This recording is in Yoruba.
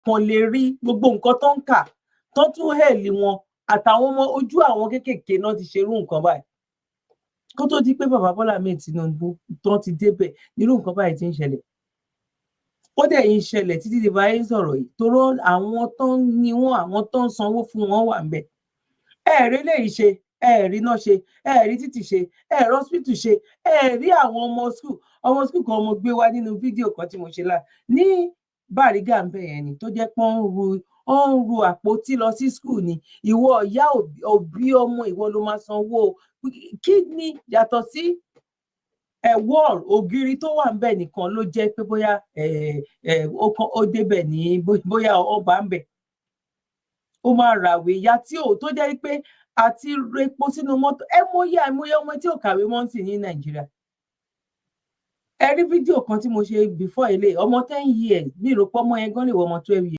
kàn lè rí gbogbo nǹkan tó ń kà tó tún hẹ̀lì wọn àtàwọn ọmọ ojú àwọn kéékèèké náà ti ṣerú nǹkan báyìí kó tó di pé bàbá Bọ́lá Ahmed Tinubu tó ti débẹ̀ nírú nǹkan báyìí ti ń ṣẹlẹ̀ ó dẹ̀ ń ṣẹlẹ̀ títí di báyìí sọ̀rọ̀ yìí toró àwọn tó ń ní wọn àwọn tó ń sanwó fún wọn wà ń bẹ̀ ẹ̀rí léyìí ṣe ẹ̀rí náà ṣe ẹ̀rí títì ṣe ẹ̀rí hospital ṣe ẹ̀rí àwọn ọmọ skul kan mo gbé wá nínú fídíò kan tí mo ṣe ní Bàrígà ń bẹ̀ yẹn ni tó jẹ́ pé ó ń ru àpótí lọ sí skul ni ìwọ ìyá òbí ọmọ ìwọ ló máa sanwó kí ni yàtọ̀ sí wall ògiri tó wà ńbẹ̀ nìkan ló jẹ́ pé bóyá ó débẹ̀ ní bóyá ọba ńbẹ̀ ó máa ràwé ya tí ò tó jẹ́ pé àti repo sínú mọ́tò àìmọye ọmọ tí ò kàwé mọ́ sí ní Nàìjíríà ẹ rí fídíò kan tí mo ṣe before ilé ọmọ 10 years mi rò pé ọmọ yẹn gan lè wọ ọmọ 12 years.